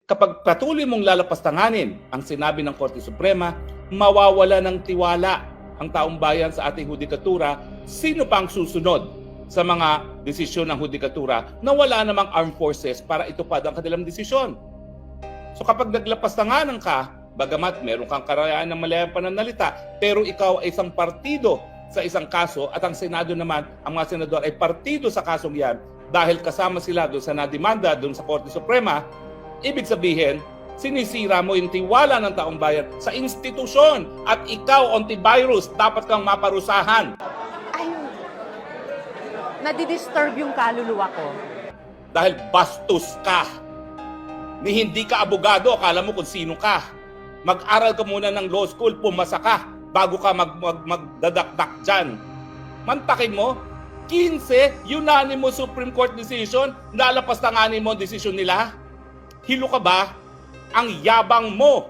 Kapag patuloy mong lalapastanganin ang sinabi ng Korte Suprema, mawawala ng tiwala ang taong bayan sa ating hudikatura. Sino pa ang susunod sa mga desisyon ng hudikatura na wala namang armed forces para itupad ang kanilang desisyon? So kapag naglapastanganan ka, bagamat meron kang karayaan ng malayang pananalita, pero ikaw ay isang partido sa isang kaso at ang Senado naman, ang mga senador ay partido sa kasong yan dahil kasama sila doon sa nademanda doon sa Korte Suprema, ibig sabihin, sinisira mo yung tiwala ng taong bayan sa institusyon at ikaw, antivirus, dapat kang maparusahan. Ay, nadidisturb yung kaluluwa ko. Dahil bastos ka. Ni hindi ka abogado, akala mo kung sino ka. Mag-aral ka muna ng law school, pumasa ka, bago ka magdadakdak dyan. Mantakin mo, 15 unanimous Supreme Court decision, lalapastanganin mo ang desisyon nila. Hilo ka ba? Ang yabang mo